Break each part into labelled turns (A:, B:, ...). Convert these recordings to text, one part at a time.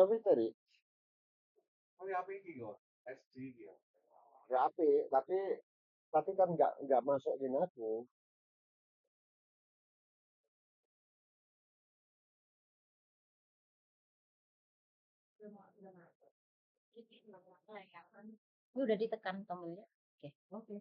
A: Tapi tadi, ya apik, tapi kan nggak masukin aku.
B: Ini udah ditekan tombolnya. Oke.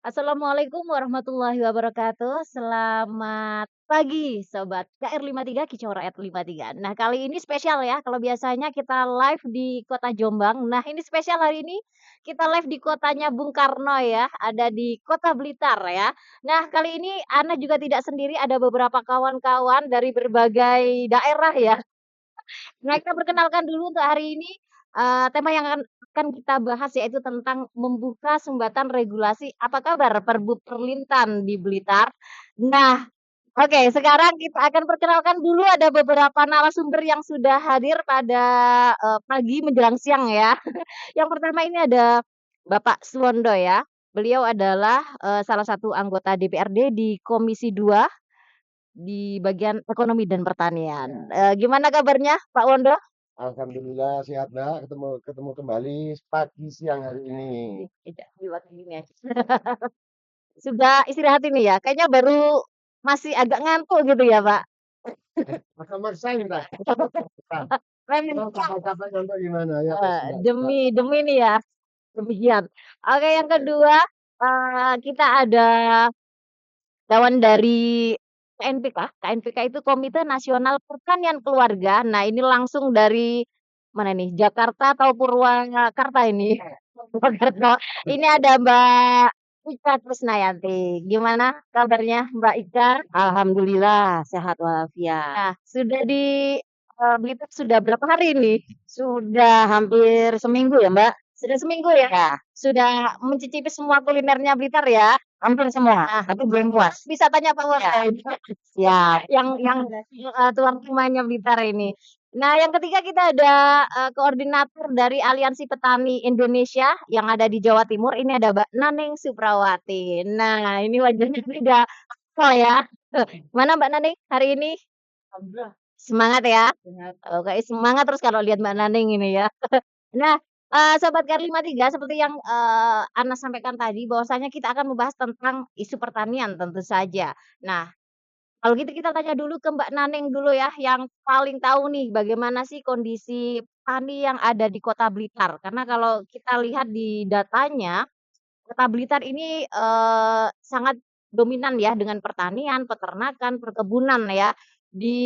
B: Assalamualaikum warahmatullahi wabarakatuh. Selamat pagi sobat KR53 Kicau Rakyat 53. Nah, kali ini spesial ya. Kalau biasanya kita live di Kota Jombang. Nah, ini spesial hari ini kita live di kotanya Bung Karno ya, ada di Kota Blitar ya. Nah, kali ini Ana juga tidak sendiri, ada beberapa kawan-kawan dari berbagai daerah ya. Nah, kita perkenalkan dulu untuk hari ini, tema yang akan kita bahas yaitu tentang membuka sumbatan regulasi. Apa kabar Perbub Perlintan di Blitar? Nah, oke, sekarang kita akan perkenalkan dulu ada beberapa narasumber yang sudah hadir pada, pagi menjelang siang ya. Yang pertama ini ada Bapak Suwondo ya. Beliau adalah, salah satu anggota DPRD di Komisi 2 di bagian ekonomi dan pertanian. Gimana kabarnya Pak Wondo?
A: Alhamdulillah sehat Mbak, ketemu ketemu kembali pagi siang hari ini.
B: Tidak, lewat ini aja. Sudah istirahat ini ya? Kayaknya baru masih agak ngantuk gitu ya, Pak?
A: Maksa-maksain Mbak. Nah,
B: Memang,
A: kalau capek-capek contoh gimana? Ya wes Mbak.
B: demi demi ini ya, demikian. Oke, yang kedua, kita ada kawan dari KNPK. KNPK itu Komite Nasional Pertanian Keluarga. Nah, ini langsung dari mana nih? Jakarta atau Purwakarta ini? Purwakarta. Ini ada Mbak Ika Krisnayanti. Gimana kabarnya Mbak Ika?
C: Alhamdulillah sehat walafiat.
B: Nah, sudah di Blitar sudah berapa hari ini?
C: Sudah hampir seminggu ya, Mbak?
B: Sudah seminggu ya?
C: Ya,
B: Sudah mencicipi semua kulinernya Blitar ya?
C: hampir semua,
B: Nah,
C: tapi belum puas.
B: bisa tanya Pak
C: Ya,
B: Wawan.
C: siap.
B: Yang tuan rumahnya Blitar ini. Nah, yang ketiga kita ada koordinator dari Aliansi Petani Indonesia yang ada di Jawa Timur. Ini ada Mbak Naneng Suprawati. Nah, ini wajahnya tidak apa ya. Mana Mbak Naneng hari ini?
C: Alhamdulillah.
B: Semangat ya.
C: Sehat.
B: Oke, semangat terus kalau lihat Mbak Naneng ini ya. Nah, Sobat Kar53 seperti yang, Ana sampaikan tadi bahwasanya kita akan membahas tentang isu pertanian tentu saja. Nah, kalau gitu kita tanya dulu ke Mbak Naneng dulu ya, yang paling tahu nih bagaimana sih kondisi petani yang ada di Kota Blitar. Karena kalau kita lihat di datanya, Kota Blitar ini, sangat dominan ya dengan pertanian, peternakan, perkebunan ya. Di,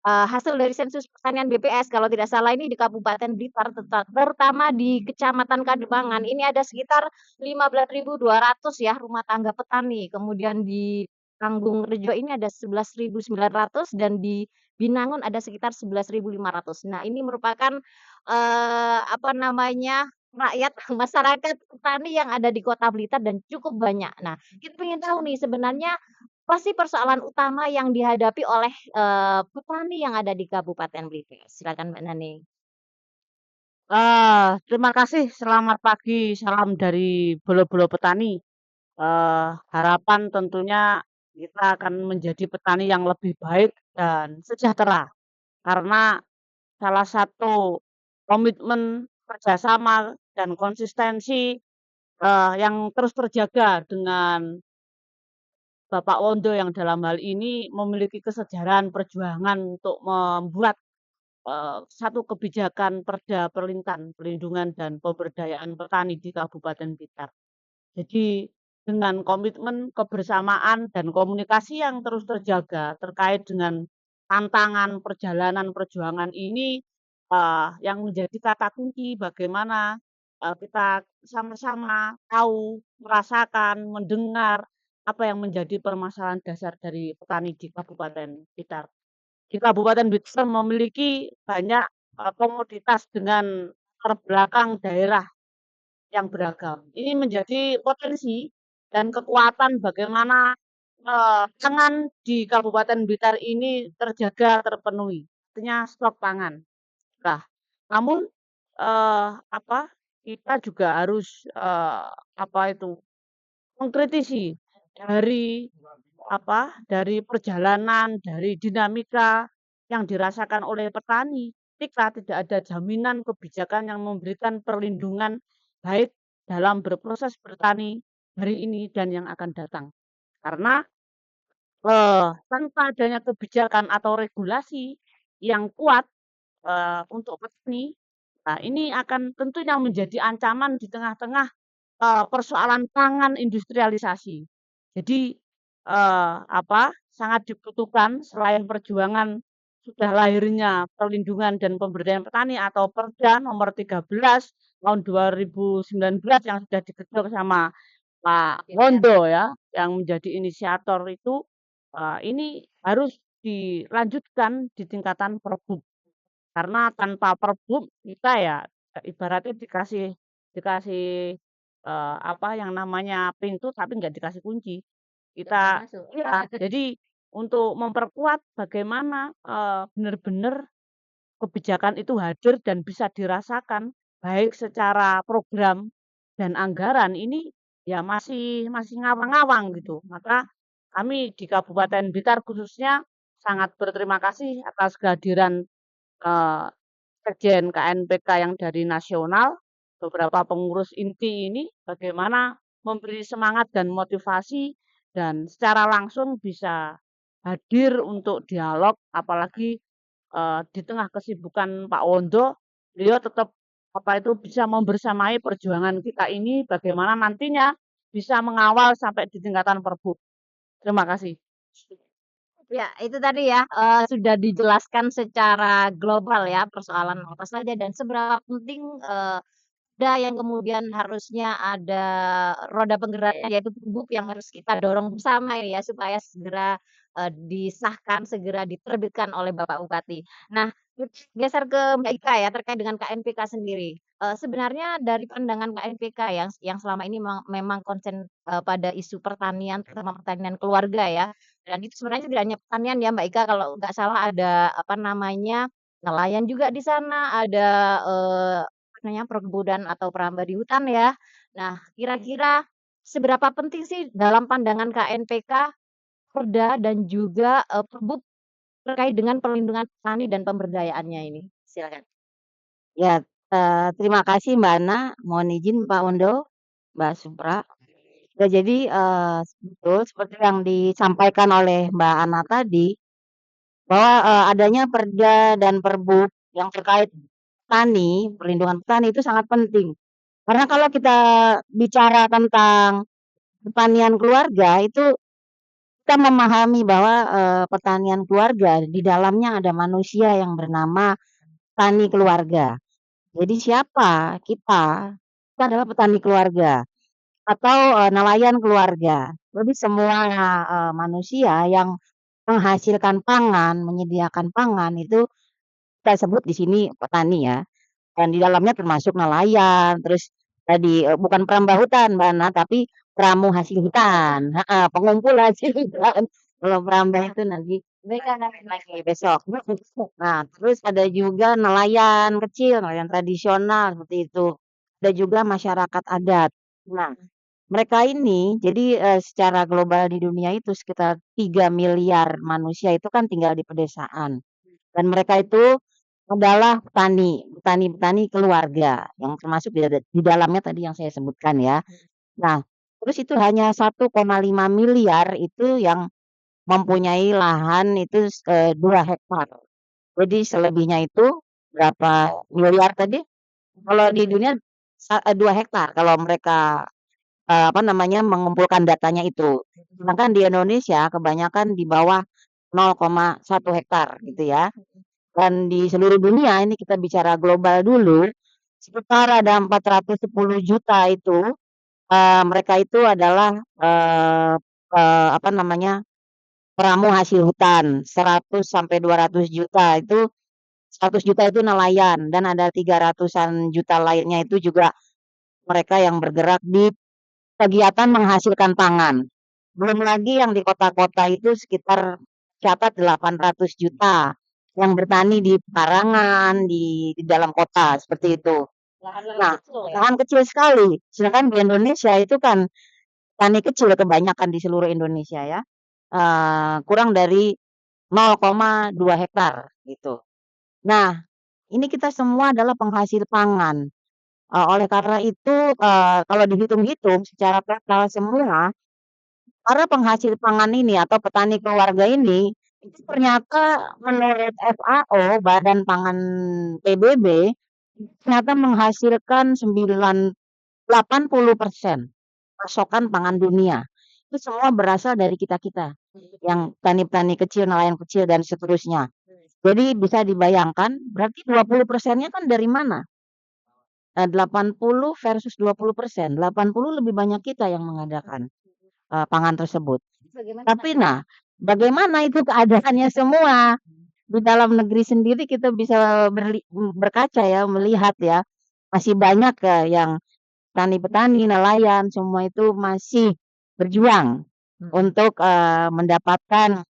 B: hasil dari sensus pertanian BPS kalau tidak salah ini di Kabupaten Blitar terutama di Kecamatan Kademangan ini ada sekitar 15.200 ya rumah tangga petani. Kemudian di Tanggung Rejo ini ada 11.900 dan di Binangun ada sekitar 11.500. Nah, ini merupakan, apa namanya, rakyat, masyarakat petani yang ada di Kota Blitar dan cukup banyak. Nah, kita ingin tahu nih sebenarnya apa sih persoalan utama yang dihadapi oleh, petani yang ada di Kabupaten Blitar? Silakan Mbak Nani.
C: Terima kasih. Selamat pagi. Salam dari Bolo-Bolo Petani. Harapan tentunya kita akan menjadi petani yang lebih baik dan sejahtera. Karena salah satu komitmen kerjasama dan konsistensi yang terus terjaga dengan Bapak Wondo yang dalam hal ini memiliki kesejarahan perjuangan untuk membuat satu kebijakan Perda Perlintan, Perlindungan dan Pemberdayaan Petani di Kabupaten Blitar. Jadi dengan komitmen, kebersamaan dan komunikasi yang terus terjaga terkait dengan tantangan perjalanan perjuangan ini yang menjadi kata kunci bagaimana kita sama-sama tahu, merasakan, mendengar apa yang menjadi permasalahan dasar dari petani di Kabupaten Blitar. Di Kabupaten Blitar memiliki banyak komoditas dengan latar belakang daerah yang beragam. Ini menjadi potensi dan kekuatan bagaimana pangan di Kabupaten Blitar ini terjaga terpenuhi. Artinya stok pangan. Nah, namun apa kita juga harus apa itu mengkritisi dari apa dari perjalanan dari dinamika yang dirasakan oleh petani ketika tidak ada jaminan kebijakan yang memberikan perlindungan baik dalam berproses bertani hari ini dan yang akan datang. Karena tanpa adanya kebijakan atau regulasi yang kuat, untuk petani, nah ini akan tentunya menjadi ancaman di tengah-tengah, persoalan pangan industrialisasi. Jadi, sangat dibutuhkan selain perjuangan sudah lahirnya perlindungan dan pemberdayaan petani atau Perda Nomor 13 tahun 2019 yang sudah diketok sama Pak Wondo ya, yang menjadi inisiator itu, ini harus dilanjutkan di tingkatan Perbub. Karena tanpa Perbub kita ya ibaratnya dikasih dikasih, yang namanya pintu tapi nggak dikasih kunci. Kita iya, jadi untuk memperkuat bagaimana, benar-benar kebijakan itu hadir dan bisa dirasakan, baik secara program dan anggaran ini ya masih masih ngawang-ngawang gitu. Maka kami di Kabupaten Blitar khususnya sangat berterima kasih atas kehadiran, eee, Sekjen KNPK yang dari nasional, beberapa pengurus inti ini bagaimana memberi semangat dan motivasi dan secara langsung bisa hadir untuk dialog apalagi di tengah kesibukan Pak Wondo, beliau tetap bisa membersamai perjuangan kita ini bagaimana nantinya bisa mengawal sampai di tingkatan Perbuk. Terima kasih.
B: Ya, itu tadi ya, sudah dijelaskan secara global ya, persoalan apa saja dan seberapa penting, ada yang kemudian harusnya ada roda penggeraknya yaitu tubuh yang harus kita dorong bersama ini ya supaya segera, disahkan, segera diterbitkan oleh Bapak Bupati. Nah, kita geser ke Mbak Ika ya terkait dengan KNPK sendiri. Sebenarnya dari pandangan KNPK yang selama ini memang konsen, pada isu pertanian, terutama pertanian keluarga ya, dan itu sebenarnya tidak hanya pertanian ya Mbak Ika kalau nggak salah ada apa namanya, nelayan juga di sana, ada, apa namanya, perkebunan atau perambah di hutan ya. Nah, kira-kira seberapa penting sih dalam pandangan KNPK, Perda dan juga, Perbub terkait dengan perlindungan petani dan pemberdayaannya ini? Silakan.
D: Ya, terima kasih Mbak Ana, mohon izin Pak Wondo, Mbak Supra. Ya jadi, betul seperti yang disampaikan oleh Mbak Ana tadi, bahwa, adanya Perda dan Perbub yang terkait petani, perlindungan petani itu sangat penting. Karena kalau kita bicara tentang pertanian keluarga, itu kita memahami bahwa, pertanian keluarga di dalamnya ada manusia yang bernama tani keluarga. Jadi siapa? Kita adalah petani keluarga atau, nelayan keluarga. Jadi semua, manusia yang menghasilkan pangan, menyediakan pangan itu kita sebut di sini petani ya. Dan di dalamnya termasuk nelayan, terus tadi, bukan perambah hutan Mbak Ana, tapi pramu hasil hutan, heeh, pengumpul hasil hutan. Kalau perambah itu nanti mereka lagi besok. Nah, terus ada juga nelayan kecil, nelayan tradisional seperti itu. Ada juga masyarakat adat. Nah, mereka ini jadi, secara global di dunia itu sekitar 3 miliar manusia itu kan tinggal di pedesaan. Dan mereka itu adalah petani keluarga yang termasuk di dalamnya tadi yang saya sebutkan ya. Nah, terus itu hanya 1,5 miliar itu yang mempunyai lahan itu 2 hektar. Jadi selebihnya itu berapa miliar tadi? Kalau di dunia 2 hektar kalau mereka, mengumpulkan datanya itu. Sedangkan di Indonesia kebanyakan di bawah 0,1 hektar gitu ya. Dan di seluruh dunia ini kita bicara global dulu, sekitar ada 410 juta itu, mereka itu adalah, eee eee, apa namanya, pramu hasil hutan, 100 sampai 200 juta itu 100 juta itu nelayan dan ada 300-an juta lainnya itu juga mereka yang bergerak di kegiatan menghasilkan pangan. Belum lagi yang di kota-kota itu sekitar catat 800 juta yang bertani di pekarangan, di dalam kota, seperti itu.
B: Lahan-lahan
D: Nah,
B: kecil ya?
D: lahan kecil sekali, sedangkan di Indonesia itu kan tani kecil kebanyakan di seluruh Indonesia ya, kurang dari 0,2 hektar gitu. Nah, ini kita semua adalah penghasil pangan. Oleh karena itu, kalau dihitung-hitung secara total semua, para penghasil pangan ini atau petani keluarga ini, itu ternyata menurut FAO, Badan Pangan PBB, ternyata menghasilkan 80% pasokan pangan dunia. Itu semua berasal dari kita-kita, yang petani-petani kecil, nelayan kecil, dan seterusnya. Jadi bisa dibayangkan, berarti 20%-nya kan dari mana? 80 versus 20%. 80 lebih banyak kita yang mengadakan pangan tersebut.
B: Bagaimana
D: Tapi nah, bagaimana itu keadaannya semua? Di dalam negeri sendiri kita bisa berkaca ya, melihat ya, masih banyak yang petani-petani, nelayan, semua itu masih berjuang untuk mendapatkan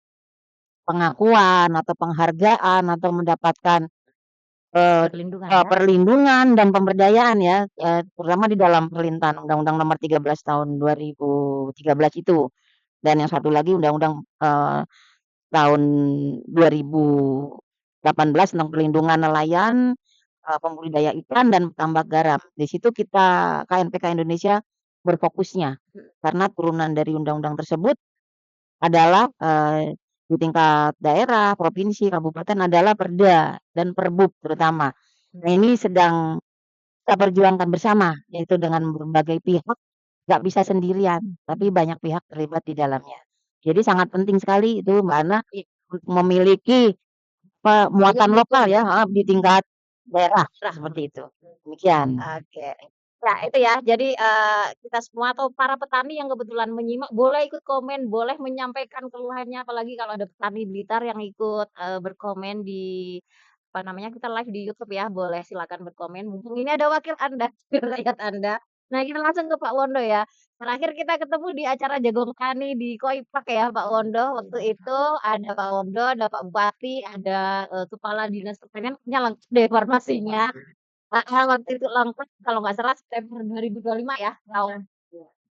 D: pengakuan atau penghargaan atau mendapatkan
B: perlindungan ya?
D: perlindungan dan pemberdayaan ya, terutama di dalam perintahan Undang-Undang Nomor 13 Tahun 2013 itu. Dan yang satu lagi Undang-Undang tahun 2018 tentang perlindungan nelayan, pembudidaya ikan dan tambak garam. Di situ kita KNPK Indonesia berfokusnya karena turunan dari undang-undang tersebut adalah di tingkat daerah, provinsi, kabupaten adalah Perda dan Perbub terutama. Nah, ini sedang kita perjuangkan bersama, yaitu dengan berbagai pihak, nggak bisa sendirian, tapi banyak pihak terlibat di dalamnya. Jadi sangat penting sekali itu Mbak Ana untuk memiliki muatan lokal ya, di tingkat daerah seperti itu. Demikian.
B: Oke. Nah, itu ya. Jadi, kita semua atau para petani yang kebetulan menyimak boleh ikut komen, boleh menyampaikan keluhannya, apalagi kalau ada petani Blitar yang ikut, berkomen di apa namanya, kita live di YouTube ya, boleh silakan berkomen. Mumpung ini ada wakil Anda, rakyat Anda. Nah, kita langsung ke Pak Wondo ya. Terakhir kita ketemu di acara Jagong Tani di Koipak ya, Pak Wondo. Waktu itu ada Pak Wondo, ada Pak Bupati, ada, Kepala Dinas Pertanian, kayaknya lengkap deh informasinya. Heeh, waktu itu lengkap kalau nggak salah September 2025 ya, tahun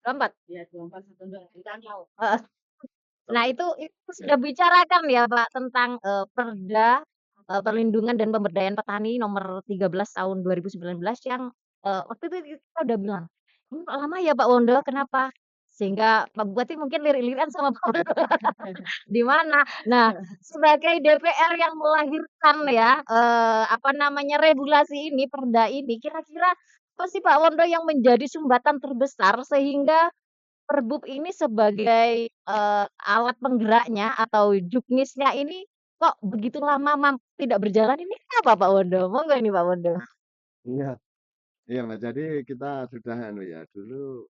B: 24? Iya, 24 September, heeh. Nah itu sudah bicarakan ya Pak tentang, Perda, Perlindungan dan Pemberdayaan Petani Nomor 13 Tahun 2019 yang, waktu itu kita udah bilang, "Ini kok lama ya Pak Wondo, kenapa?" Sehingga Pak Bupati mungkin lirik-lirikan sama Pak Wondo, di mana. Nah, sebagai DPR yang melahirkan ya, apa namanya, regulasi ini, perda ini, kira-kira apa sih Pak Wondo yang menjadi sumbatan terbesar sehingga Perbub ini sebagai, alat penggeraknya atau juknisnya ini kok begitu lama tidak berjalan ini kenapa Pak Wondo? Monggo ini Pak Wondo.
A: Iya, iya Mbak. Jadi kita sudah ya dulu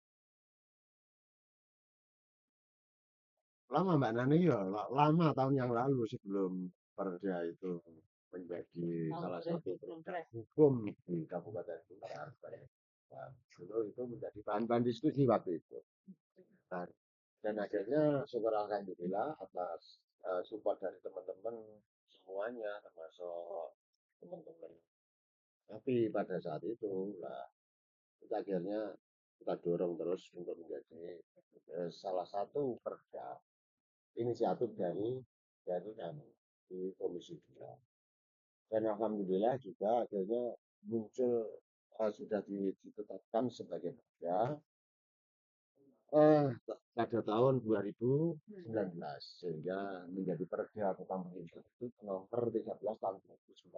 A: lama Mbak Nani ya, lama tahun yang lalu sebelum Perda itu menjadi salah satu produk hukum di Kabupaten Blitar. Nah, dulu itu menjadi bahan-bahan diskusi waktu itu. Nah, dan akhirnya syukur alhamdulillah atas support dari teman-teman semuanya termasuk teman-teman. Tapi pada saat itu lah kita akhirnya kita dorong terus untuk menjadi salah satu perda inisiatif dari kami di Komisi 2. Dan alhamdulillah juga akhirnya muncul sudah ditetapkan sebagai perda pada tahun 2019 sehingga menjadi Perda tentang Institut nomor 13 tahun 2019.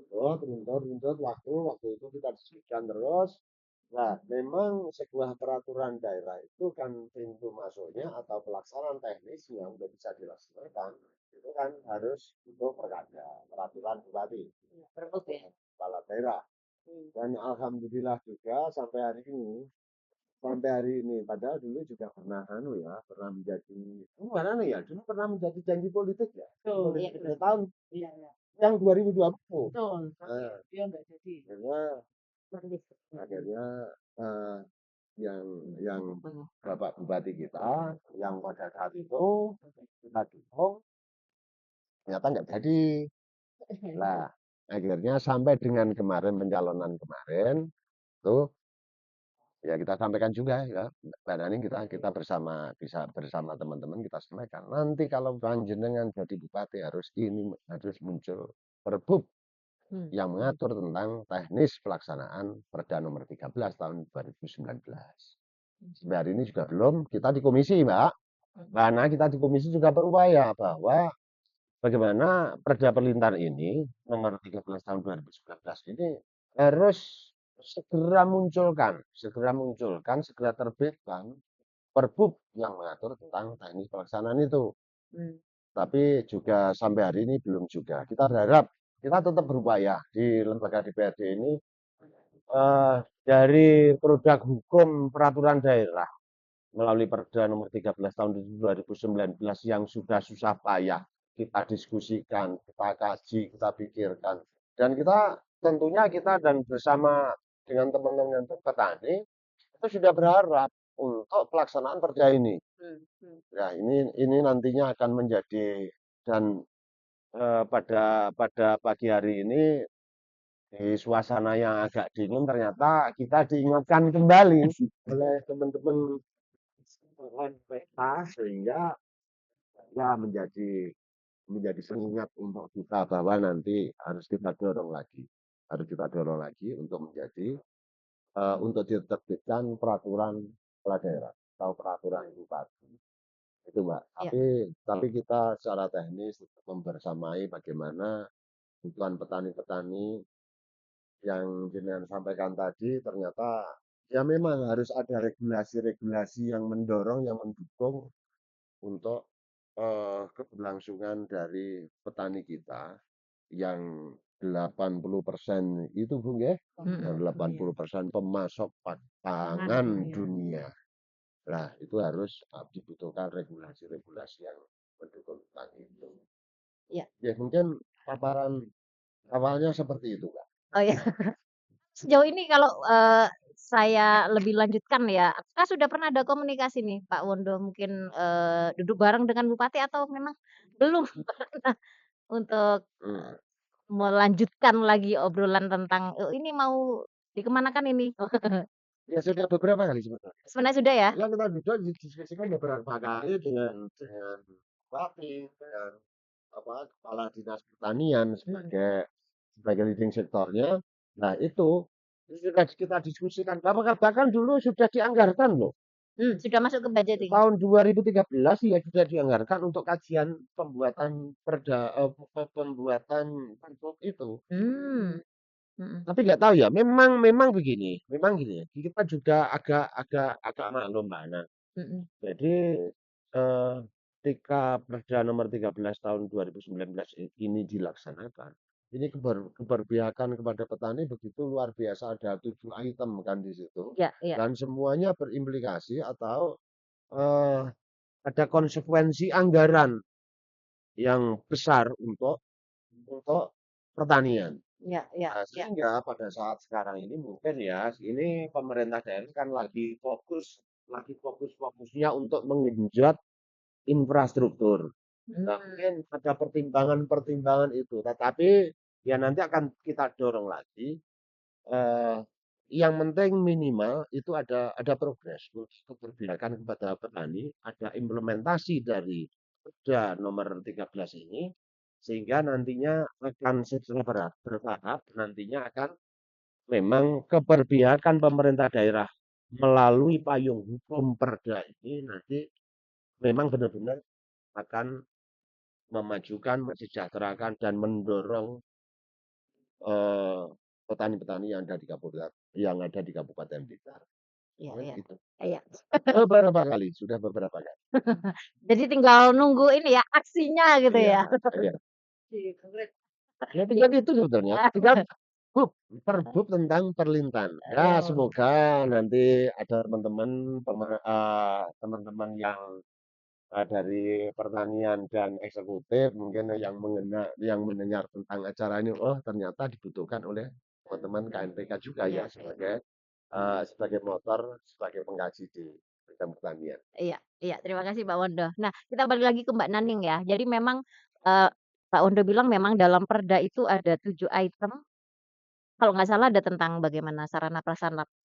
A: Runtut waktu itu kita diskusikan terus. Nah, memang sebuah peraturan daerah itu kan pintu masuknya atau pelaksanaan teknis yang udah bisa dilaksanakan itu kan harus butuh peraturan bupati, kepala daerah. Dan alhamdulillah juga sampai hari ini padahal dulu juga pernah pernah menjadi mana ya dulu pernah menjadi janji politik ya politik tahun yang 2020
C: Betul.
A: nah,
C: Dia nggak jadi.
A: akhirnya yang Bapak Bupati kita yang pada saat itu kita dukung ternyata nggak jadi lah akhirnya sampai dengan kemarin pencalonan kemarin tuh Ya kita sampaikan juga ya, Mbak Nani, kita bersama teman-teman kita sampaikan. Nanti kalau panjenengan jadi bupati harus muncul Perbup yang mengatur tentang teknis pelaksanaan Perda nomor 13 tahun 2019. Sampai hari ini juga belum, kita di komisi, Mbak. Karena kita di komisi juga berupaya bahwa bagaimana Perda Perlintahan ini nomor 13 tahun 2019 ini harus segera munculkan, segera terbitkan Perbup yang mengatur tentang teknis pelaksanaan itu. Tapi juga sampai hari ini belum juga. Kita berharap kita tetap berupaya di lembaga DPRD ini dari produk hukum peraturan daerah melalui Perda nomor 13 tahun 2019 yang sudah susah payah kita diskusikan, kita kaji, kita pikirkan. Dan kita tentunya dan bersama dengan teman-teman petani itu sudah berharap untuk pelaksanaan Perda ini. Ya, ini nantinya akan menjadi dan pada pagi hari ini di suasana yang agak dingin ternyata kita diingatkan kembali oleh teman-teman PK sehingga ya menjadi pengingat untuk kita bahwa nanti harus kita dorong lagi untuk menjadi untuk diterbitkan peraturan kepala daerah atau peraturan bupati itu, Mbak.
B: Ya.
A: Tapi kita secara teknis membersamai bagaimana kebutuhan petani-petani yang jenengan sampaikan tadi, ternyata ya memang harus ada regulasi-regulasi yang mendorong, yang mendukung untuk keberlangsungan dari petani kita yang 80% itu, Bung, ya, yang 80% pemasok pangan dunia. Nah, itu harus dibutuhkan regulasi-regulasi yang mendukung petani itu.
B: Ya.
A: Ya, mungkin paparan awalnya seperti itu, Kak.
B: Oh ya. Sejauh ini kalau saya lebih lanjutkan ya, apakah sudah pernah ada komunikasi nih Pak Wondo mungkin duduk bareng dengan Bupati atau memang belum pernah untuk melanjutkan lagi obrolan tentang ini mau dikemanakan ini?
A: Ya sudah beberapa kali sebenarnya.
B: Sebenarnya sudah ya?
A: Ya kita juga didiskusikan beberapa kali dengan Bupati, dengan kepala dinas pertanian sebagai leading sektornya. Nah itu sudah kita diskusikan. Bahkan dulu sudah dianggarkan loh.
B: Sudah masuk ke budget ini.
A: Tahun 2013 ya sudah dianggarkan untuk kajian pembuatan Perbup itu. Tapi nggak tahu ya, memang begini, ya. Kita juga agak maklum, Mbak Ana. Jadi ketika Perda nomor 13 tahun 2019 ini dilaksanakan, ini keberpihakan kepada petani begitu luar biasa, ada 7 item kan di situ.
B: Ya.
A: Dan semuanya berimplikasi atau ada konsekuensi anggaran yang besar untuk pertanian.
B: Ya.
A: Nah, sehingga pada saat sekarang ini mungkin ya, ini pemerintah daerah kan lagi fokusnya untuk menggenjot infrastruktur. Nah, mungkin ada pertimbangan itu, tetapi ya nanti akan kita dorong lagi. Yang penting minimal itu ada progres keberpihakan kepada petani, ada implementasi dari Perda nomor 13 ini, sehingga nantinya akan secara bertahap nantinya akan memang keberpihakan pemerintah daerah melalui payung hukum Perda ini nanti memang benar-benar akan memajukan, mensejahterakan dan mendorong petani-petani yang ada di Kabupaten Blitar.
B: Iya.
A: Gitu.
B: Iya.
A: Beberapa kali, sudah beberapa kali.
B: Jadi tinggal nunggu ini ya aksinya gitu ya.
A: Iya. Ya tinggal itu sebetulnya. Tinggal Perbup tentang perlintahan. Ya semoga nanti ada teman-teman yang dari pertanian dan eksekutif mungkin yang mendengar tentang acara ini, oh ternyata dibutuhkan oleh teman-teman KNPK juga ya sebagai motor, sebagai pengkaji di bidang pertanian.
B: Iya. Terima kasih Pak Wondo. Nah, kita balik lagi ke Mbak Naning ya. Jadi memang Pak Wondo bilang memang dalam Perda itu ada 7 item kalau nggak salah ada tentang bagaimana sarana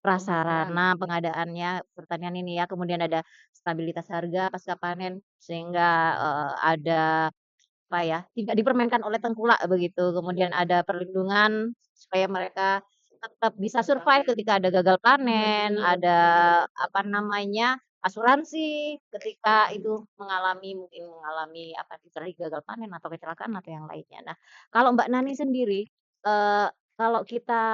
B: prasarana pengadaannya pertanian ini ya, kemudian ada stabilitas harga pasca panen sehingga, ada apa ya, tidak dipermainkan oleh tengkulak begitu, kemudian ada perlindungan supaya mereka tetap bisa survive ketika ada gagal panen, ada apa namanya, asuransi ketika itu mungkin mengalami apa, istilahnya gagal panen atau kecelakaan atau yang lainnya. Nah, kalau Mbak Nani sendiri, kalau kita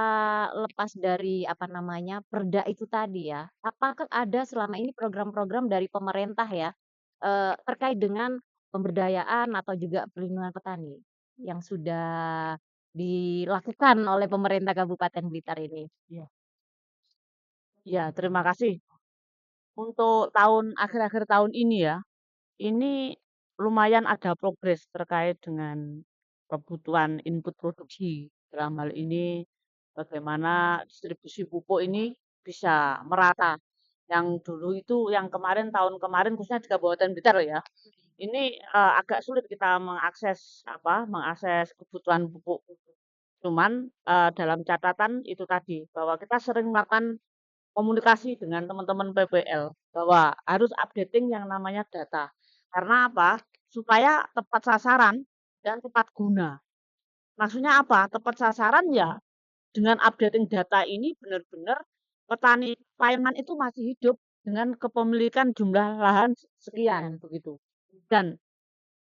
B: lepas dari apa namanya, perda itu tadi ya, apakah ada selama ini program-program dari pemerintah ya, terkait dengan pemberdayaan atau juga perlindungan petani yang sudah dilakukan oleh pemerintah Kabupaten Blitar ini?
C: Iya. Ya, terima kasih. Untuk akhir-akhir tahun ini ya, ini lumayan ada progres terkait dengan kebutuhan input produksi. Dalam hal ini bagaimana distribusi pupuk ini bisa merata. Yang dulu itu tahun kemarin khususnya di Kabupaten Blitar ya. Ini agak sulit kita mengakses kebutuhan pupuk. Cuman dalam catatan itu tadi bahwa kita sering melakukan komunikasi dengan teman-teman PPL bahwa harus updating yang namanya data. Karena apa? Supaya tepat sasaran dan tepat guna. Maksudnya apa? Tepat sasaran ya dengan updating data ini benar-benar petani Payaman itu masih hidup dengan kepemilikan jumlah lahan sekian begitu. Dan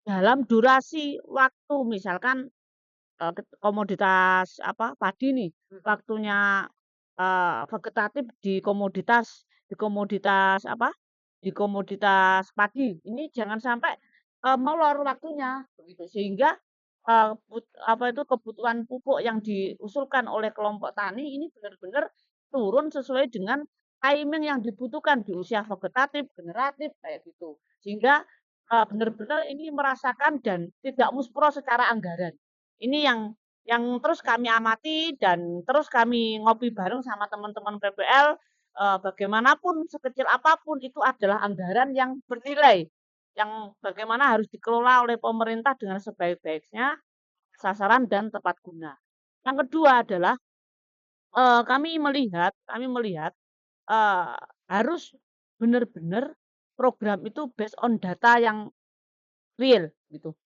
C: dalam durasi waktu misalkan komoditas padi nih waktunya vegetatif di komoditas padi ini jangan sampai molor waktunya begitu sehingga kebutuhan pupuk yang diusulkan oleh kelompok tani ini benar-benar turun sesuai dengan timing yang dibutuhkan di usia vegetatif, generatif kayak gitu. Sehingga benar-benar ini merasakan dan tidak muspro secara anggaran. Ini yang terus kami amati dan terus kami ngopi bareng sama teman-teman PPL, bagaimanapun sekecil apapun itu adalah anggaran yang bernilai, yang bagaimana harus dikelola oleh pemerintah dengan sebaik-baiknya, sasaran dan tepat guna. Yang kedua adalah kami melihat harus benar-benar program itu based on data yang real gitu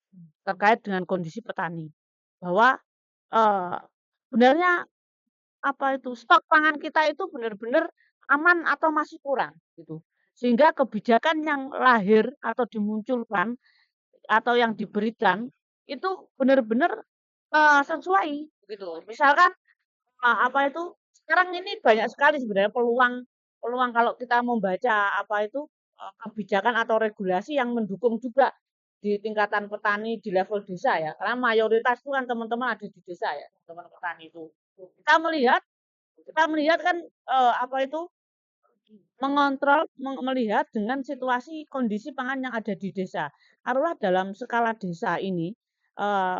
C: terkait dengan kondisi petani. Bahwa sebenarnya stok pangan kita itu benar-benar aman atau masih kurang gitu. Sehingga kebijakan yang lahir atau dimunculkan atau yang diberikan itu benar-benar sesuai gitu. Misalkan sekarang ini banyak sekali sebenarnya peluang kalau kita membaca kebijakan atau regulasi yang mendukung juga di tingkatan petani di level desa ya. Karena mayoritas itu kan teman-teman ada di desa ya, teman petani itu. Kita melihat kan melihat dengan situasi kondisi pangan yang ada di desa. Taruhlah dalam skala desa ini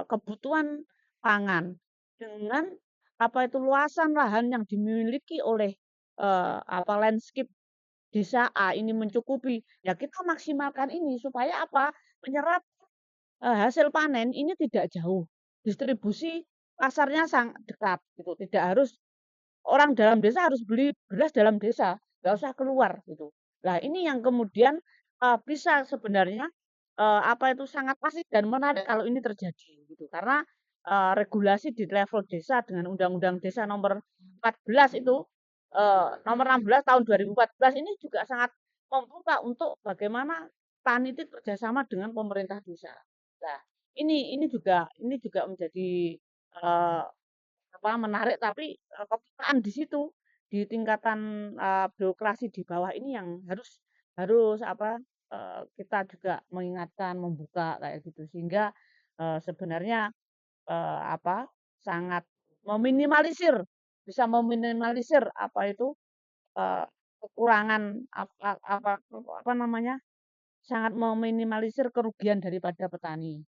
C: kebutuhan pangan dengan luasan lahan yang dimiliki oleh landscape desa A ini mencukupi. Ya kita maksimalkan ini supaya menyerap hasil panen ini tidak jauh. Distribusi pasarnya sangat dekat gitu. Tidak harus orang dalam desa harus beli beras dalam desa, nggak usah keluar gitu. Nah ini yang kemudian bisa sebenarnya sangat asik dan menarik kalau ini terjadi gitu. Karena regulasi di level desa dengan Undang-Undang Desa nomor 14 itu nomor 16 tahun 2014 ini juga sangat membuka untuk bagaimana tani itu kerjasama dengan pemerintah desa. Nah ini juga menjadi menarik tapi kepekaan di situ di tingkatan birokrasi di bawah ini yang harus kita juga mengingatkan, membuka kayak gitu sehingga sebenarnya sangat bisa meminimalisir kekurangan sangat meminimalisir kerugian daripada petani.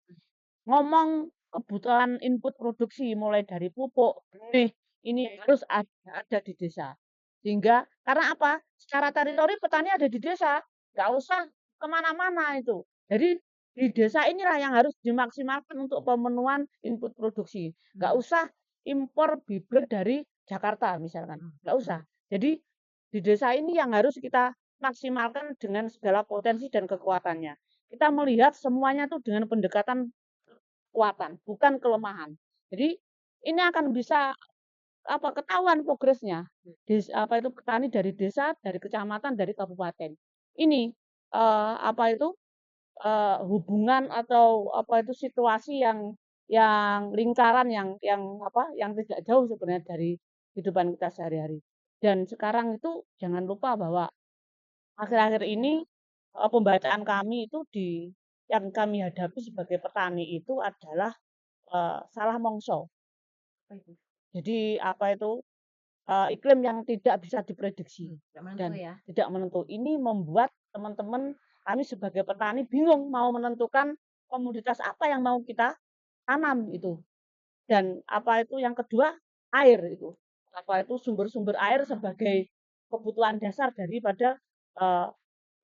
C: Ngomong kebutuhan input produksi mulai dari pupuk, benih, ini harus ada di desa. Sehingga karena secara teritori petani ada di desa, nggak usah kemana-mana itu. Jadi di desa inilah yang harus dimaksimalkan untuk pemenuhan input produksi. Nggak usah impor bibit dari Jakarta misalkan, nggak usah. Jadi di desa ini yang harus kita maksimalkan dengan segala potensi dan kekuatannya. Kita melihat semuanya tuh dengan pendekatan kekuatan, bukan kelemahan. Jadi ini akan bisa ketahuan progresnya. Petani dari desa, dari kecamatan, dari kabupaten. Ini hubungan atau situasi yang lingkaran yang tidak jauh sebenarnya dari kehidupan kita sehari-hari. Dan sekarang itu jangan lupa bahwa akhir-akhir ini pembacaan kami itu yang kami hadapi sebagai petani itu adalah salah mongso. Jadi iklim yang tidak bisa diprediksi dan tidak menentu. Ini membuat teman-teman kami sebagai petani bingung mau menentukan komoditas apa yang mau kita tanam itu. Dan yang kedua air itu. Sumber-sumber air sebagai kebutuhan dasar daripada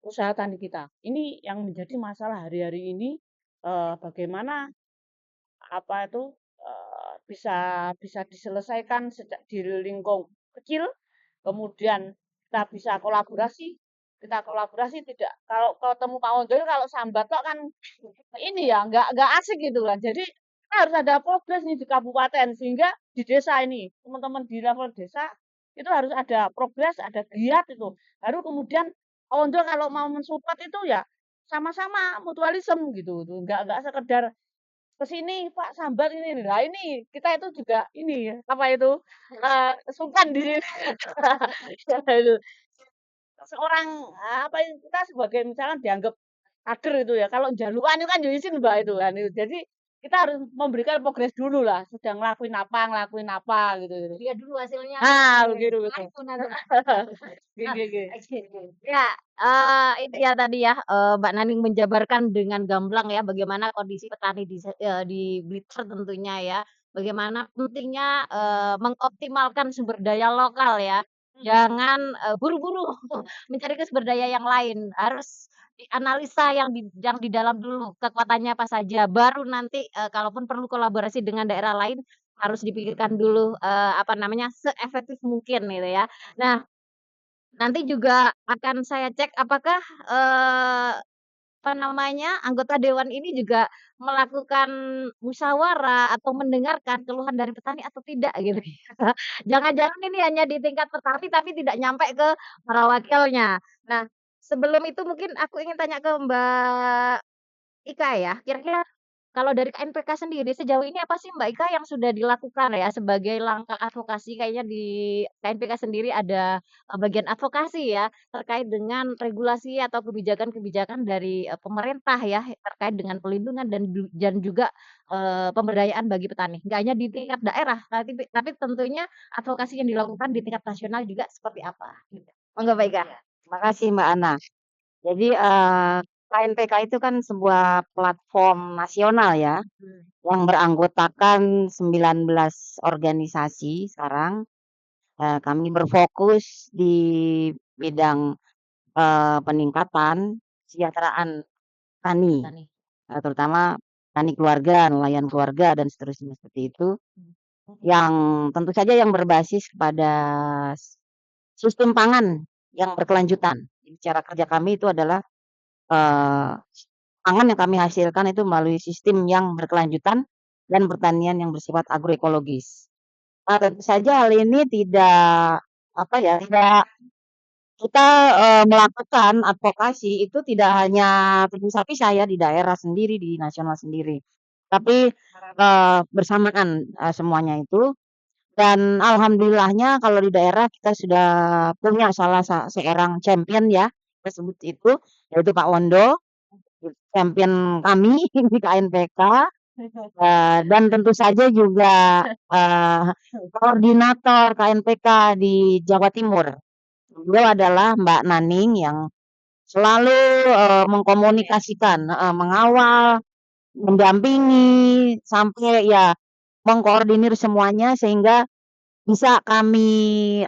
C: usaha tani kita. Ini yang menjadi masalah hari-hari ini, bagaimana bisa diselesaikan di lingkup kecil, kemudian kita bisa kolaborasi. Kita kolaborasi tidak kalau ketemu Pak Ondo kalau sambat tok kan ini ya nggak asik gitu kan. Jadi kita harus ada progres nih di kabupaten sehingga di desa ini teman-teman di level desa itu harus ada progres, ada giat itu. Baru kemudian Pak Ondo kalau mau mensupport itu ya sama-sama mutualisme gitu. Nggak sekedar ke sini Pak sambat ini. Nah ini kita itu juga ini sungkan di sini. Itu. Seorang kita sebagai misalnya dianggap kader itu ya. Kalau jalukan itu kan izin Mbak itu kan. Jadi kita harus memberikan progres dulu lah. Sudah ngelakuin apa gitu.
B: Lihat dulu hasilnya.
C: Begitu.
B: Ya, itu ya tadi ya, Mbak Naning menjabarkan dengan gamblang ya bagaimana kondisi petani di Blitar tentunya ya. Bagaimana pentingnya mengoptimalkan sumber daya lokal ya. Jangan buru-buru mencari sumber daya yang lain. Harus dianalisa yang di dalam dulu kekuatannya apa saja. Baru nanti kalaupun perlu kolaborasi dengan daerah lain harus dipikirkan dulu seefektif mungkin gitu ya. Nah, nanti juga akan saya cek apakah anggota dewan ini juga melakukan musyawarah atau mendengarkan keluhan dari petani atau tidak gitu. Jangan-jangan ini hanya di tingkat petani tapi tidak nyampe ke para wakilnya. Nah, sebelum itu mungkin aku ingin tanya ke Mbak Ika ya, kira-kira kalau dari KNPK sendiri sejauh ini apa sih Mbak Ika yang sudah dilakukan ya sebagai langkah advokasi? Kayaknya di KNPK sendiri ada bagian advokasi ya terkait dengan regulasi atau kebijakan-kebijakan dari pemerintah ya terkait dengan pelindungan dan juga pemberdayaan bagi petani. Nggak hanya di tingkat daerah, tapi tentunya advokasi yang dilakukan di tingkat nasional juga seperti apa? Monggo Mbak Ika.
D: Terima kasih Mbak Ana. Jadi KNPK itu kan sebuah platform nasional ya, yang beranggotakan 19 organisasi sekarang. Kami berfokus di bidang peningkatan kesejahteraan tani, terutama tani keluarga, nelayan keluarga dan seterusnya seperti itu. Yang tentu saja yang berbasis kepada sistem pangan yang berkelanjutan. Jadi cara kerja kami itu adalah pangan yang kami hasilkan itu melalui sistem yang berkelanjutan dan pertanian yang bersifat agroekologis. Nah, tentu saja hal ini tidak kita melakukan advokasi itu tidak hanya terpisah-pisah ya di daerah sendiri, di nasional sendiri, tapi bersamaan semuanya itu. Dan alhamdulillahnya kalau di daerah kita sudah punya salah seorang champion ya, kita sebut itu, yaitu Pak Wondo, champion kami di KNPK. Dan tentu saja juga koordinator KNPK di Jawa Timur. Beliau adalah Mbak Naning yang selalu mengkomunikasikan, mengawal, mendampingi sampai ya mengkoordinir semuanya sehingga bisa kami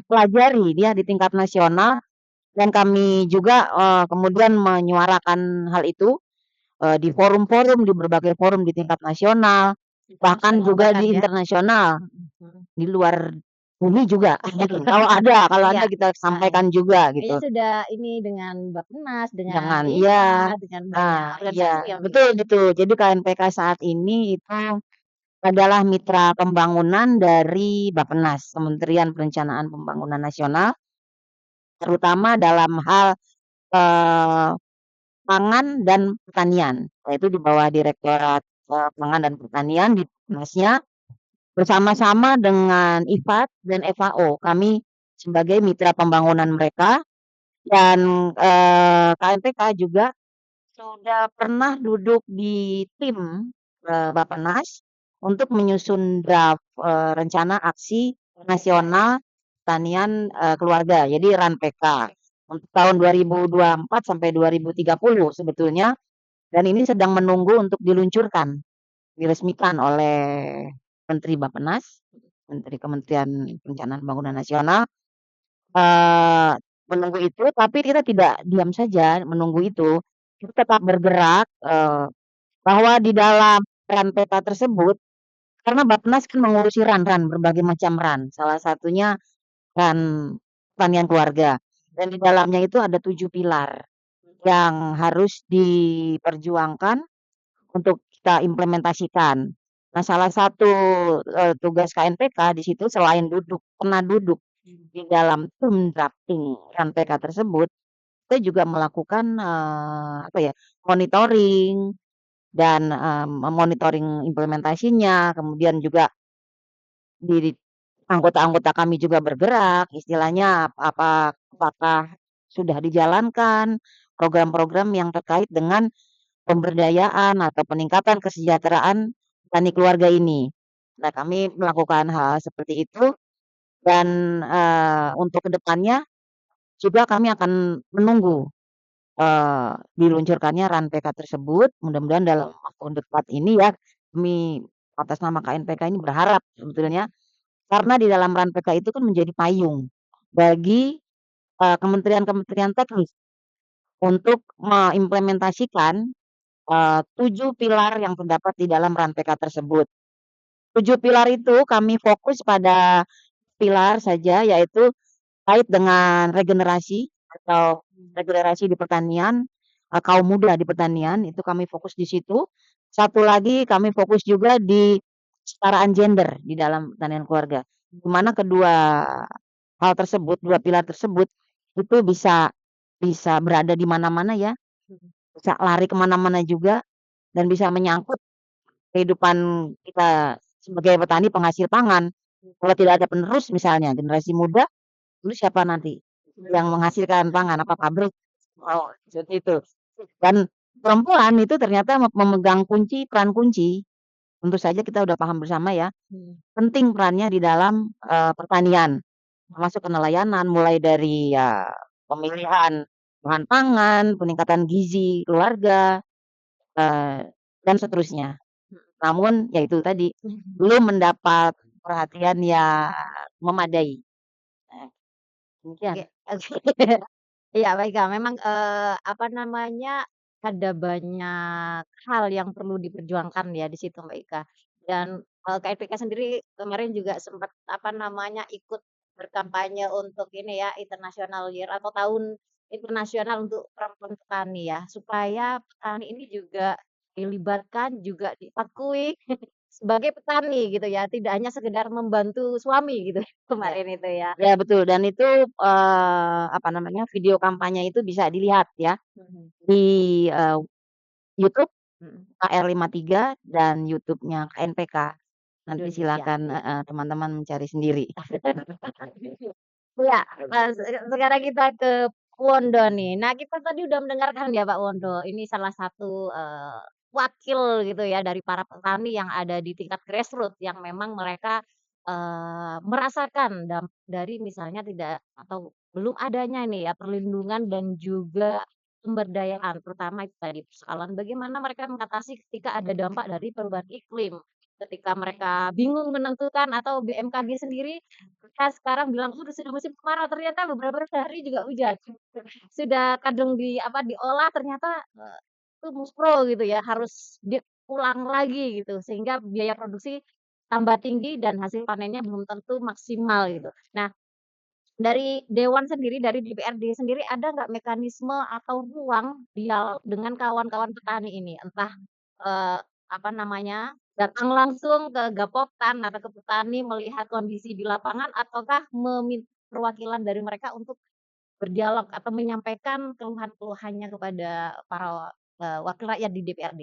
D: pelajari dia di tingkat nasional dan kami juga kemudian menyuarakan hal itu di forum-forum, di berbagai forum di tingkat nasional, bahkan juga di internasional, di luar Ini juga kalau ada
B: Iya,
D: kita sampaikan juga
B: kayaknya
D: gitu.
B: sudah ini dengan Bappenas, dengan
D: Jangan iya,
B: dengan banyak organisasi ya, Mbak, ya?
D: betul betul. Jadi KNPK saat ini itu adalah mitra pembangunan dari Bappenas, Kementerian Perencanaan Pembangunan Nasional, terutama dalam hal, eee, pangan dan pertanian, yaitu di bawah Direktorat, Pangan dan Pertanian di Bappenasnya, bersama-sama dengan IFAD dan FAO. Kami sebagai mitra pembangunan mereka dan, KNPK juga sudah pernah duduk di tim, Bappenas untuk menyusun draft, rencana aksi nasional pertanian, keluarga, jadi RANPK untuk tahun 2024 sampai 2030 sebetulnya, dan ini sedang menunggu untuk diluncurkan, diresmikan oleh Menteri Bappenas, Kementerian Perencanaan Pembangunan Nasional, eee, menunggu itu, tapi kita tidak diam saja menunggu itu, kita tetap bergerak, bahwa di dalam RANPK tersebut karena Bappenas kan mengurusi RAN, berbagai macam RAN, salah satunya RAN pertanian keluarga, dan di dalamnya itu ada 7 pilar yang harus diperjuangkan untuk kita implementasikan. Nah, salah satu, tugas KNPK di situ selain pernah duduk di dalam tim drafting RANPK tersebut, kita juga melakukan, apa ya, monitoring dan, monitoring implementasinya, kemudian juga di anggota-anggota kami juga bergerak, istilahnya apakah sudah dijalankan program-program yang terkait dengan pemberdayaan atau peningkatan kesejahteraan petani keluarga ini. Nah, kami melakukan hal seperti itu dan, untuk kedepannya juga kami akan menunggu, diluncurkannya RANPK tersebut, mudah-mudahan dalam waktu dekat ini ya, kami atas nama KNPK ini berharap sebetulnya, karena di dalam RANPK itu kan menjadi payung bagi, kementerian-kementerian teknis untuk mengimplementasikan, 7 pilar yang terdapat di dalam RANPK tersebut. 7 pilar itu kami fokus pada pilar saja, yaitu terkait dengan regenerasi atau regenerasi di pertanian, kaum muda di pertanian, itu kami fokus di situ. Satu lagi kami fokus juga di kesetaraan gender di dalam pertanian keluarga, di mana kedua hal tersebut, 2 pilar tersebut itu bisa bisa berada di mana-mana ya, bisa lari ke mana-mana juga dan bisa menyangkut kehidupan kita sebagai petani penghasil pangan. Kalau tidak ada penerus misalnya generasi muda, dulu siapa nanti yang menghasilkan pangan? Apa pabrik? Oh, seperti itu. Dan perempuan itu ternyata memegang peran kunci. Tentu saja kita udah paham bersama ya, penting perannya di dalam, pertanian, termasuk penelayanan mulai dari ya pemilihan bahan pangan, peningkatan gizi keluarga, dan seterusnya. Namun ya itu tadi, belum mendapat perhatian yang memadai. Nah, demikian.
B: Oke oke. Iya baik Kak, memang, apa namanya, ada banyak hal yang perlu diperjuangkan ya di situ Mbak Ika. Dan, KNPK sendiri kemarin juga sempat, apa namanya, ikut berkampanye untuk ini ya, International Year atau Tahun Internasional untuk Perempuan Petani ya, supaya petani ini juga dilibatkan, juga diakui sebagai petani gitu ya, tidak hanya sekedar membantu suami gitu
D: Ya.
B: kemarin itu ya.
D: Ya betul dan itu, apa namanya, video kampanye itu bisa dilihat ya
B: Mhm
D: di, YouTube
B: mhm.
D: KR53 dan YouTube-nya KNPK. Nanti
B: Indonesia.
D: silakan teman-teman mencari sendiri.
B: Iya, sekarang kita ke Wondo nih. Nah, kita tadi udah mendengarkan ya Pak Wondo, ini salah satu, wakil gitu ya dari para petani yang ada di tingkat grassroots yang memang mereka, merasakan dari misalnya tidak atau belum adanya nih ya perlindungan dan juga pemberdayaan, terutama itu tadi persoalan bagaimana mereka mengatasi ketika ada dampak dari perubahan iklim. Ketika mereka bingung menentukan atau BMKG sendiri sekarang bilang, sudah musim kemarau," ternyata beberapa hari juga hujan. Sudah kadung apa, diolah ternyata, itu muspro gitu ya, harus diulang lagi gitu, sehingga biaya produksi tambah tinggi dan hasil panennya belum tentu maksimal gitu. Nah, dari Dewan sendiri, dari DPRD sendiri ada nggak mekanisme atau ruang dialog dengan kawan-kawan petani ini? Entah, eee, apa namanya, datang langsung ke Gapoktan atau ke petani melihat kondisi di lapangan ataukah meminta perwakilan dari mereka untuk berdialog atau menyampaikan keluhan-keluhannya kepada para, wakil rakyat di DPRD?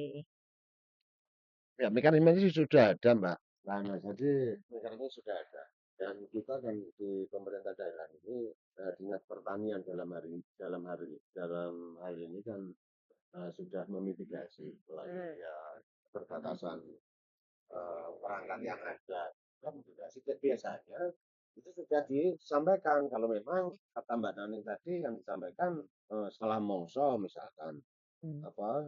A: Ya, mekanisme itu sudah ada, Mbak. Nah, jadi mekanisme sudah ada. Dan kita kan di pemerintah daerah ini, dinas pertanian dalam hal ini kan sudah memitigasi melalui ya perbatasan perangkat yang ada. Kan mitigasi biasanya itu sudah disampaikan kalau memang kata Mbak Nani tadi yang disampaikan salah mongso misalkan apa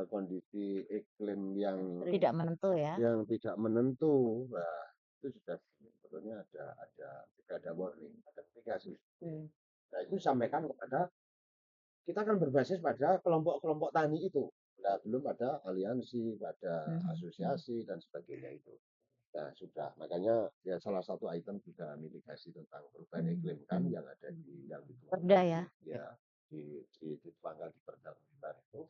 A: kondisi iklim
B: Tidak menentu ya?
A: yang tidak menentu, nah itu sudah sebetulnya ada warning, ada mitigasi. Nah itu disampaikan kepada kita kan berbasis pada kelompok-kelompok tani itu. Nah, belum ada aliansi, pada asosiasi dan sebagainya itu. Nah, sudah. Makanya ya salah satu item juga mitigasi tentang perubahan iklim kan yang ada di yang
B: Perda ya?
A: ya dituangkan di Perda Pemerintah itu.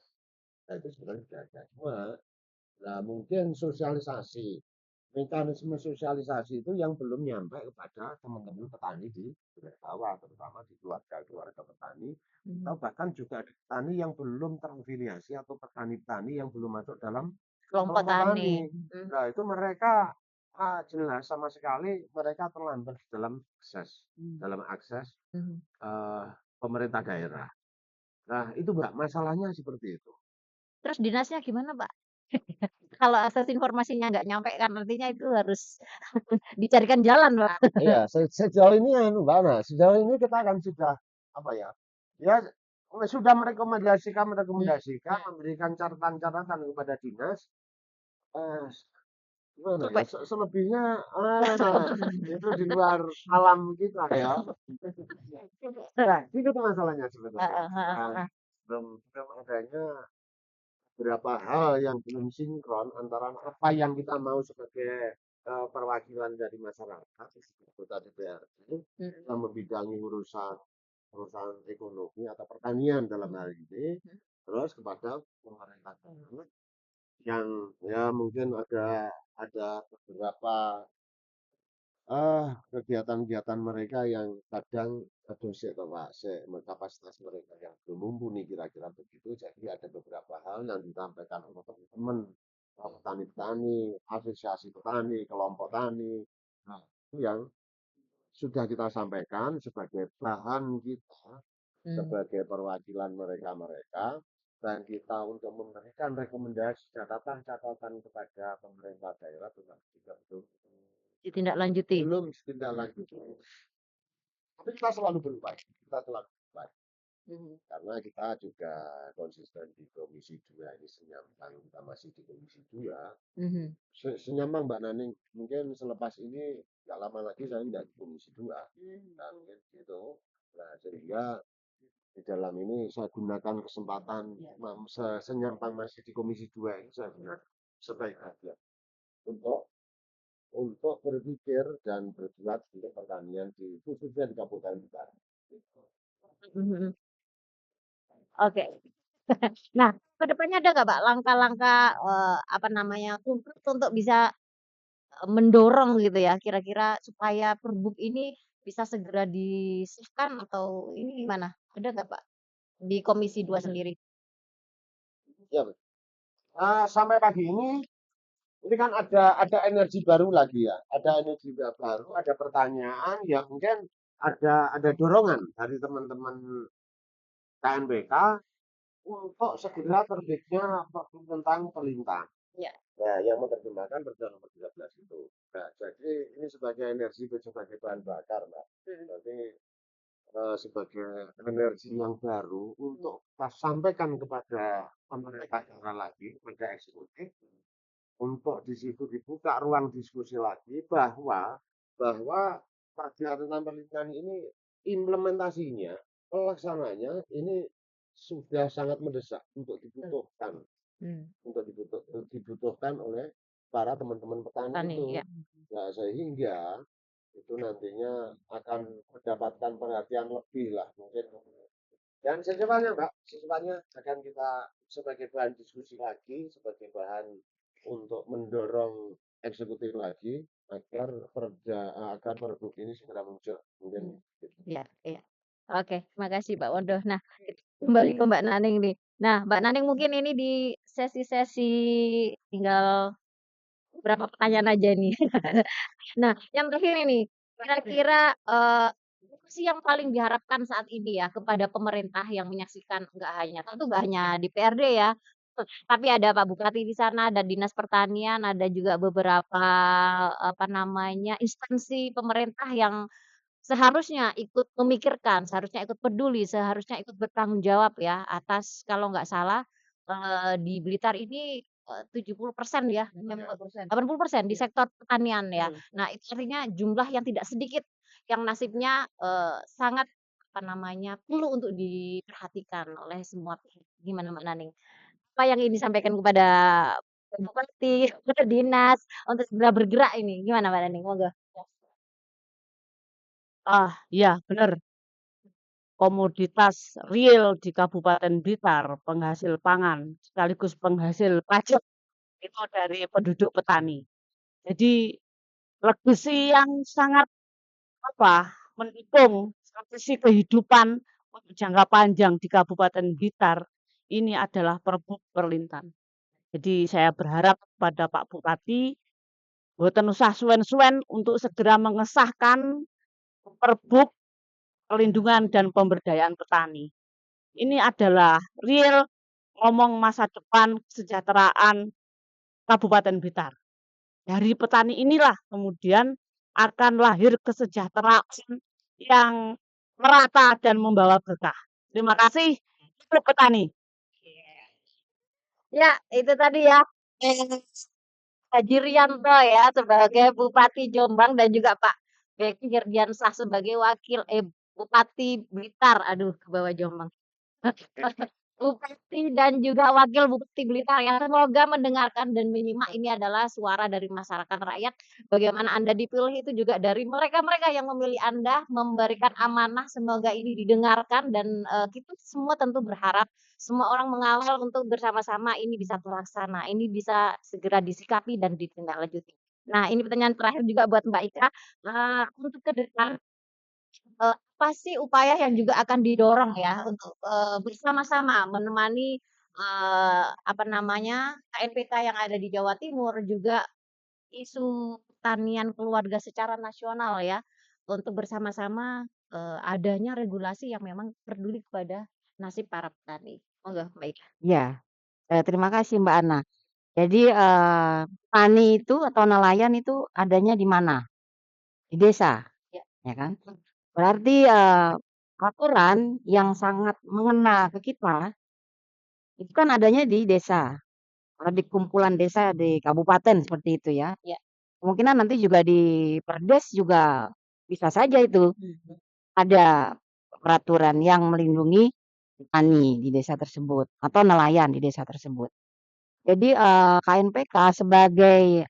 A: Nah, itu sebenarnya sudah ada. Cuma nah, mungkin sosialisasi, mekanisme sosialisasi itu yang belum nyampe kepada teman-teman petani di bawah, terutama di keluarga-keluarga petani, atau bahkan juga ada petani yang belum terafiliasi atau petani-petani yang belum masuk dalam
B: Kelompok
A: kelompok tani.
B: tani.
A: Nah, itu mereka jelas sama sekali mereka terlambat dalam akses pemerintah daerah. Nah, itu Mbak, masalahnya seperti itu.
B: Terus dinasnya gimana, Pak? Kalau akses informasinya nggak nyampe kan artinya itu harus dicarikan jalan, Pak.
A: Iya, sejauh ini Mbak Ana, sejauh ini kita kan sudah apa ya? Ya sudah merekomendasikan, memberikan catatan-catatan kepada dinas. Eh, gimana ya?
B: Supaya
A: Selebihnya itu di luar alam kita ya. Nah, itu masalahnya sebenarnya.
B: heeh heeh
A: Nah,
B: heeh.
A: belum adanya beberapa hal yang belum sinkron antara apa yang kita mau sebagai perwakilan dari masyarakat, anggota DPRD yang membidangi urusan urusan ekonomi atau pertanian dalam hal ini, terus kepada pemerintah daerah yang ya mungkin ada beberapa kegiatan-kegiatan mereka yang kadang aduh sik to Pak, kapasitas mereka yang belum mumpuni kira-kira begitu. Jadi ada beberapa hal yang disampaikan oleh teman-teman petani-petani, asosiasi petani, kelompok tani. Nah, itu yang sudah kita sampaikan sebagai bahan kita, sebagai perwakilan mereka-mereka, dan kita untuk memberikan rekomendasi catatan-catatan kepada pemerintah daerah juga belum
B: Ditindaklanjuti.
A: ditindaklanjuti. Tapi kita selalu berupaya, karena kita juga konsisten di Komisi 2 ini senyampang, kita masih di Komisi 2. Senyampang Mbak Naning, mungkin selepas ini nggak lama lagi saya nggak di Komisi 2. Nah, mungkin gitu. Nah, sehingga di dalam ini saya gunakan kesempatan senyampang masih di Komisi 2 ini saya gunakan sebaik-baiknya untuk berpikir dan berbuat untuk pertanian khususnya di Kabupaten Utara.
B: Oke. Nah, ke depannya ada nggak, Pak, langkah-langkah, apa namanya, konkret untuk bisa, mendorong gitu ya, kira-kira supaya Pergub ini bisa segera disahkan atau ini gimana? Ada nggak, Pak, di Komisi 2 sendiri?
A: Ya, sampai pagi ini kan ada energi baru lagi ya, ada energi baru, ada pertanyaan yang mungkin ada dorongan dari teman-teman KNBK untuk segera terbitnya Pergub tentang perlintang.
B: Ya.
A: Nah, yang menerjemahkan Perda nomor 13 itu. Nah, jadi ini sebagai energi sebagai bahan bakar, Mbak. Jadi sebagai energi yang baru untuk kita sampaikan kepada pemerintah daerah lagi, kepada eksekutif, untuk di situ dibuka ruang diskusi lagi bahwa Perda tentang perlindungan ini implementasinya, pelaksananya ini sudah sangat mendesak untuk dibutuhkan oleh para teman-teman petani
B: Petani,
A: itu.
B: ya.
A: Nah, sehingga itu nantinya akan mendapatkan perhatian lebih lah mungkin. Dan secepatnya Mbak, secepatnya akan kita sebagai bahan diskusi lagi, sebagai bahan untuk mendorong eksekutif lagi agar pergub ini segera muncul. Mungkin gitu.
B: Iya, iya. Oke, terima kasih Pak Wondo. Nah, kita kembali ke Mbak Naning nih. Nah, Mbak Naning mungkin ini di sesi-sesi tinggal beberapa pertanyaan aja nih. Nah, yang terakhir ini, kira-kira apa sih yang paling diharapkan saat ini ya kepada pemerintah yang menyaksikan nggak hanya di PRD ya, tapi ada Pak Bupati di sana, ada Dinas Pertanian, ada juga beberapa apa namanya instansi pemerintah yang seharusnya ikut memikirkan, seharusnya ikut peduli, seharusnya ikut bertanggung jawab ya atas kalau nggak salah, di Blitar ini, 70% ya, 80% di sektor pertanian ya. Nah itu artinya jumlah yang tidak sedikit yang nasibnya, sangat apa namanya, perlu untuk diperhatikan oleh semua pihak. Gimana Mbak Naning? Apa yang ingin disampaikan kepada Pak Bupati, ke dinas untuk segera bergerak ini, gimana Mbak Naning? Monggo.
C: Iya bener, komoditas real di Kabupaten Blitar, penghasil pangan sekaligus penghasil pajak itu dari penduduk petani. Jadi legacy yang sangat apa, mendukung strategi kehidupan untuk jangka panjang di Kabupaten Blitar ini adalah Perbup Perlintan. Jadi saya berharap pada Pak Bupati, boten usah suwen-suwen untuk segera mengesahkan Perbup Perlindungan dan Pemberdayaan Petani. Ini adalah real ngomong masa depan kesejahteraan Kabupaten Blitar. Dari petani inilah kemudian akan lahir kesejahteraan yang merata dan membawa berkah. Terima kasih untuk petani.
B: Ya, itu tadi ya, Haji Rianto ya sebagai Bupati Jombang dan juga Pak Beki Hirdiansah sebagai Bupati Blitar. Aduh, ke bawah Jombang. Bupati dan juga Wakil Bupati Blitar yang semoga mendengarkan dan menyimak ini adalah suara dari masyarakat rakyat. Bagaimana Anda dipilih itu juga dari mereka-mereka yang memilih Anda, memberikan amanah. Semoga ini didengarkan dan kita semua tentu berharap semua orang mengawal untuk bersama-sama ini bisa terlaksana, ini bisa segera disikapi dan ditindaklanjuti. Nah, ini pertanyaan terakhir juga buat Mbak Ika. Untuk ke depan apa sih upaya yang juga akan didorong ya untuk, bersama-sama menemani, apa namanya, KNPK yang ada di Jawa Timur, juga isu pertanian keluarga secara nasional ya, untuk bersama-sama, adanya regulasi yang memang peduli kepada nasib para petani. Monggo, Mbak Ika.
D: Iya, terima kasih Mbak Ana. Jadi, petani itu atau nelayan itu adanya di mana? Di desa,
B: Ya.
D: ya kan? Berarti, aturan yang sangat mengena ke kita, itu kan adanya di desa, di kumpulan desa di kabupaten seperti itu ya.
B: Ya.
D: Kemungkinan nanti juga di Perdes juga bisa saja itu ada peraturan yang melindungi petani di desa tersebut atau nelayan di desa tersebut. Jadi, KNPK sebagai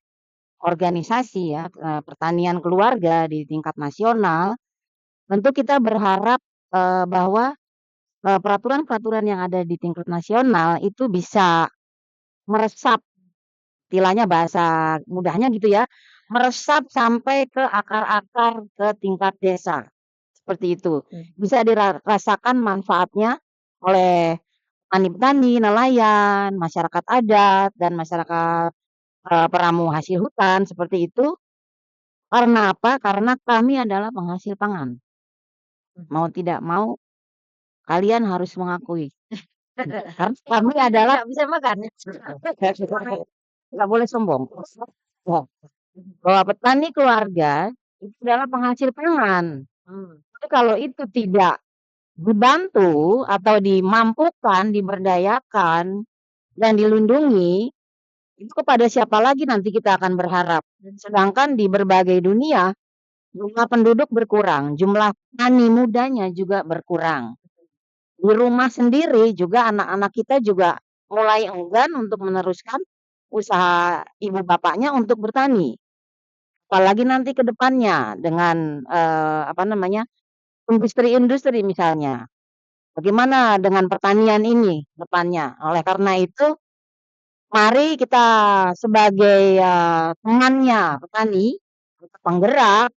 D: organisasi ya, pertanian keluarga di tingkat nasional, tentu kita berharap, bahwa, peraturan-peraturan yang ada di tingkat nasional itu bisa meresap, istilahnya bahasa mudahnya gitu ya, meresap sampai ke akar-akar ke tingkat desa, seperti itu. Bisa dirasakan manfaatnya oleh petani-petani, nelayan, masyarakat adat, dan masyarakat, peramu hasil hutan, seperti itu. Karena apa? Karena kami adalah penghasil pangan. Mau tidak mau, kalian harus mengakui. Karena kami adalah
B: Nggak bisa makan.
D: nggak boleh sombong. Ya, bahwa petani keluarga itu adalah penghasil pangan. Tapi kalau itu tidak dibantu atau dimampukan, diberdayakan, dan dilindungi, itu kepada siapa lagi nanti kita akan berharap. Sedangkan di berbagai dunia, jumlah penduduk berkurang, jumlah petani mudanya juga berkurang. Di rumah sendiri juga anak-anak kita juga mulai enggan untuk meneruskan usaha ibu bapaknya untuk bertani. Apalagi nanti ke depannya dengan, apa namanya, industri-industri misalnya. Bagaimana dengan pertanian ini depannya? Oleh karena itu, mari kita sebagai, temannya petani, penggerak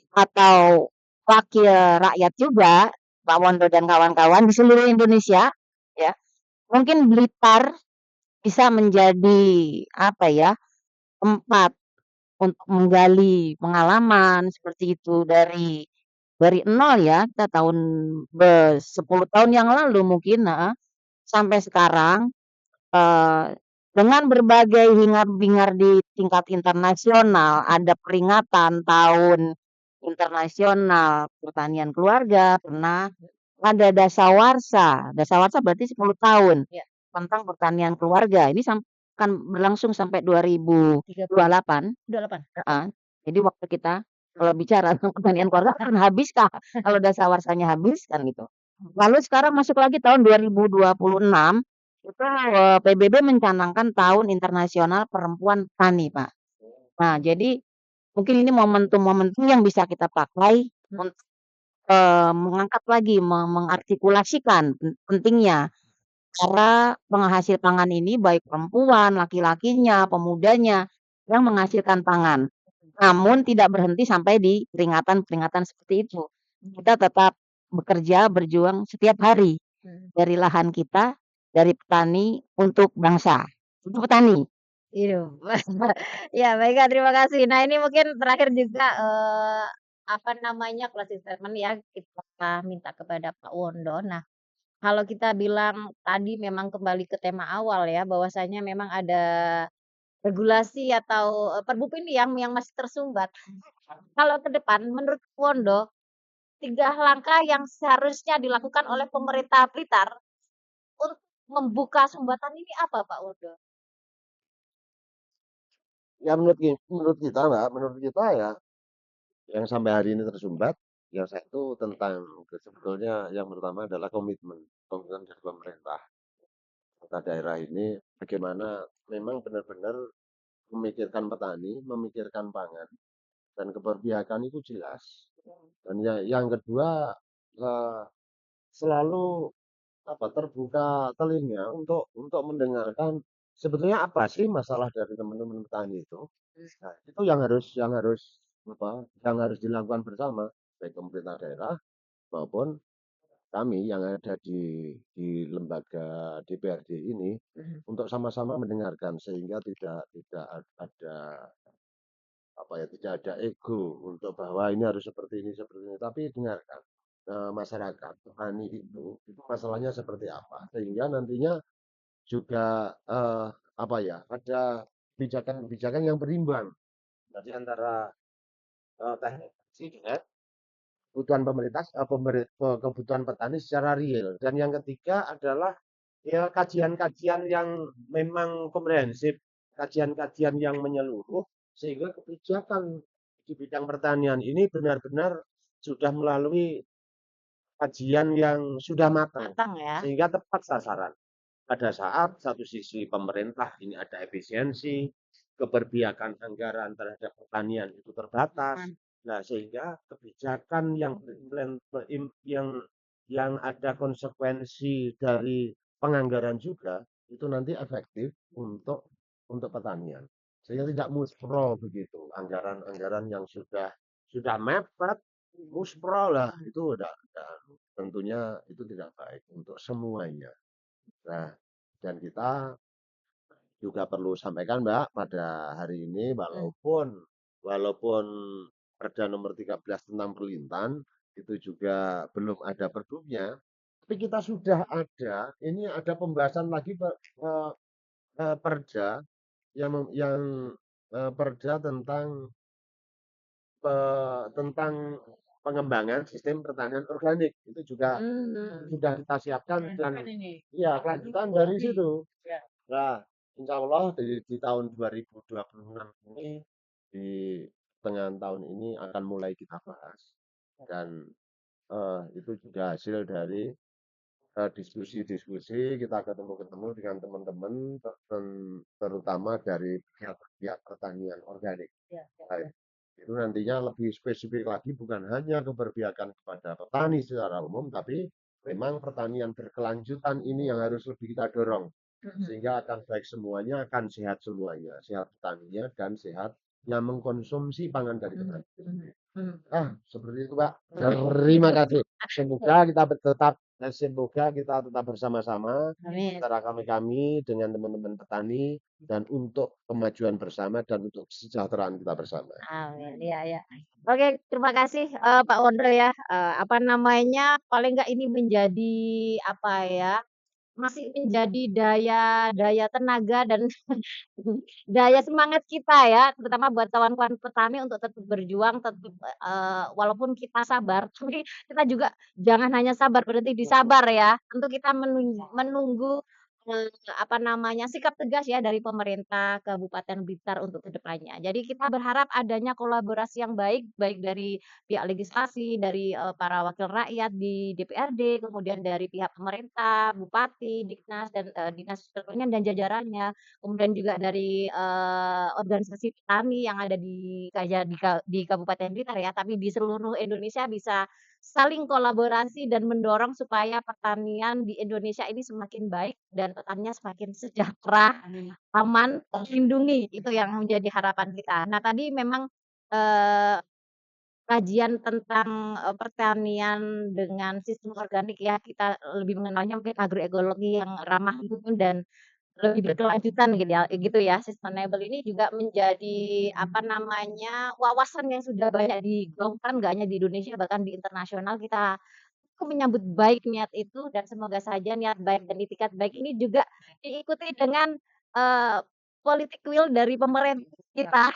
D: atau wakil rakyat juga, Pak Wondo dan kawan-kawan di seluruh Indonesia, ya, mungkin Blitar bisa menjadi, apa ya, tempat untuk menggali pengalaman seperti itu dari nol ya, kita tahun 10 tahun yang lalu mungkin, heeh, sampai sekarang, eee, dengan berbagai hingar-bingar di tingkat internasional, ada peringatan Tahun Internasional Pertanian Keluarga, pernah ada dasawarsa. Dasawarsa berarti 10 tahun
B: Ya,
D: tentang pertanian keluarga. Ini akan berlangsung sampai 2028.
B: 28.
D: Heeh. Jadi waktu kita kalau bicara tentang pertanian keluarga akan habis Kak, kalau dasawarsanya habis kan gitu. Lalu sekarang masuk lagi tahun 2026, itu, PBB mencanangkan Tahun Internasional Perempuan Tani, Pak. Nah, jadi mungkin ini momentum-momentum yang bisa kita pakai untuk, mengangkat lagi, mengartikulasikan pentingnya cara penghasil pangan ini baik perempuan, laki-lakinya, pemudanya yang menghasilkan pangan. Namun tidak berhenti sampai di peringatan-peringatan seperti itu. Kita tetap bekerja, berjuang setiap hari dari lahan kita, dari petani untuk bangsa. Untuk petani.
B: Iya. Ya, baik Kak, terima kasih. Nah, ini mungkin terakhir juga, apa namanya, closing statement ya, kita minta kepada Pak Wondo. Nah, kalau kita bilang tadi memang kembali ke tema awal ya, bahwasanya memang ada regulasi atau, Perbup ini yang masih tersumbat. Kalau ke depan menurut Wondo, 3 langkah yang seharusnya dilakukan oleh pemerintah Blitar untuk membuka sumbatan ini apa Pak Wondo?
A: Ya menurut kita Mbak, menurut kita ya yang sampai hari ini tersumbat, yang satu tentang sebetulnya yang pertama adalah komitmen dari pemerintah kota daerah ini bagaimana memang benar-benar memikirkan petani, memikirkan pangan dan keberpihakan itu jelas. Dan yang kedua eh, selalu terbuka telinga untuk mendengarkan sebetulnya apa sih masalah dari teman-teman petani itu. Nah, itu yang harus dilakukan bersama baik pemerintah daerah maupun kami yang ada di lembaga DPRD ini untuk sama-sama mendengarkan sehingga tidak ada tidak ada ego untuk bahwa ini harus seperti ini tapi dengarkan masyarakat petani itu masalahnya seperti apa sehingga nantinya juga ada kebijakan-kebijakan yang berimbang jadi antara teknologi dengan kebutuhan pemerintah, kebutuhan petani secara real. Dan yang ketiga adalah ya kajian-kajian yang memang komprehensif, kajian-kajian yang menyeluruh, sehingga kebijakan di bidang pertanian ini benar-benar sudah melalui kajian yang sudah matang,
B: Matang ya.
A: sehingga tepat sasaran. Pada saat satu sisi pemerintah ini ada efisiensi, keberpihakan anggaran terhadap pertanian itu terbatas. Nah, sehingga kebijakan yang ada konsekuensi dari penganggaran juga itu nanti efektif untuk pertanian. Sehingga tidak muspro begitu. Anggaran-anggaran yang sudah mepet, muspro lah itu udah tentunya itu tidak baik untuk semuanya. Nah, dan kita juga perlu sampaikan Mbak pada hari ini walaupun Perda nomor 13 tentang perlintan itu juga belum ada perbumnya, tapi kita sudah ini ada pembahasan lagi Perda yang Perda tentang pengembangan sistem pertanian organik itu juga sudah kita siapkan dan ya kelanjutan dari situ. Nah, insya Allah di tahun 2026 ini di tengah tahun ini akan mulai kita bahas dan itu juga hasil dari diskusi-diskusi, kita ketemu-ketemu dengan teman-teman, terutama dari pihak pertanian organik. Baik. Itu nantinya lebih spesifik lagi, bukan hanya keberpihakan kepada petani secara umum, tapi memang pertanian berkelanjutan ini yang harus lebih kita dorong. Sehingga akan baik semuanya, akan sehat semuanya. Sehat petaninya dan sehat yang mengkonsumsi pangan dari petani. Seperti itu, Pak. Terima kasih. Semoga kita tetap bersama-sama antara kami dengan teman-teman petani dan untuk kemajuan bersama dan untuk kesejahteraan kita bersama.
B: Amin. Iya. Oke, terima kasih Pak Wondro ya. Apa namanya? Paling nggak ini menjadi apa ya? Masih menjadi daya tenaga dan daya semangat kita ya, terutama buat kawan-kawan petani untuk tetap berjuang, tetap walaupun kita sabar, tapi kita juga jangan hanya sabar, berhenti di sabar ya. Tentu kita menunggu apa namanya, sikap tegas ya dari pemerintah Kabupaten Blitar untuk kedepannya. Jadi kita berharap adanya kolaborasi yang baik, baik dari pihak legislasi, dari para wakil rakyat di DPRD, kemudian dari pihak pemerintah, bupati, Diknas dan dinas pertanian dan jajarannya. Kemudian juga dari organisasi petani yang ada di Kabupaten Blitar ya, tapi di seluruh Indonesia bisa saling kolaborasi dan mendorong supaya pertanian di Indonesia ini semakin baik dan petaninya semakin sejahtera, aman, terlindungi. Itu yang menjadi harapan kita. Nah, tadi memang eee, kajian tentang pertanian dengan sistem organik ya, kita lebih mengenalnya mungkin agroekologi yang ramah lingkungan dan lebih berkelanjutan gitu ya, sustainable ini juga menjadi apa namanya, wawasan yang sudah banyak digaungkan nggak hanya di Indonesia bahkan di internasional. Aku menyambut baik niat itu dan semoga saja niat baik dan itikat baik ini juga diikuti dengan eee, politik will dari pemerintah kita,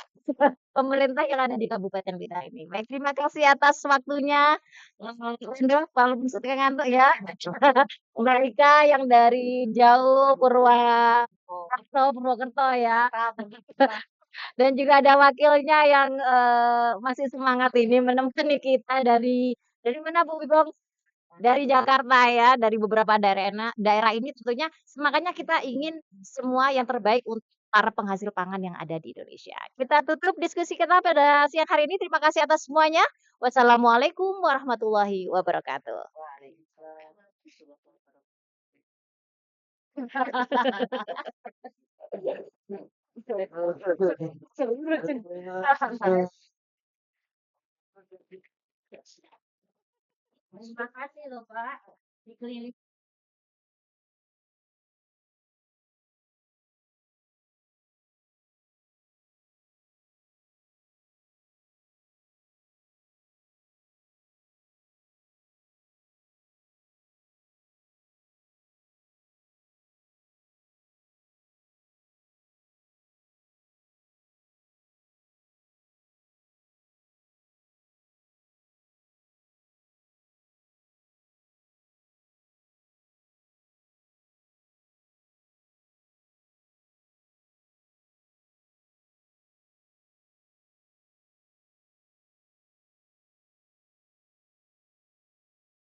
B: pemerintah yang ada di Kabupaten Blitar ini. Baik, terima kasih atas waktunya, Wendo, walaupun sudah ngantuk ya. Mbak Ika yang dari jauh Purwokerto ya. Dan juga ada wakilnya yang masih semangat ini menemani kita dari mana Bu Wibong? Dari Jakarta ya, dari beberapa daerah ini tentunya makanya kita ingin semua yang terbaik untuk para penghasil pangan yang ada di Indonesia. Kita tutup diskusi kita pada siang hari ini. Terima kasih atas semuanya. Wassalamualaikum warahmatullahi wabarakatuh. Terima kasih loh Pak. Dikelilingi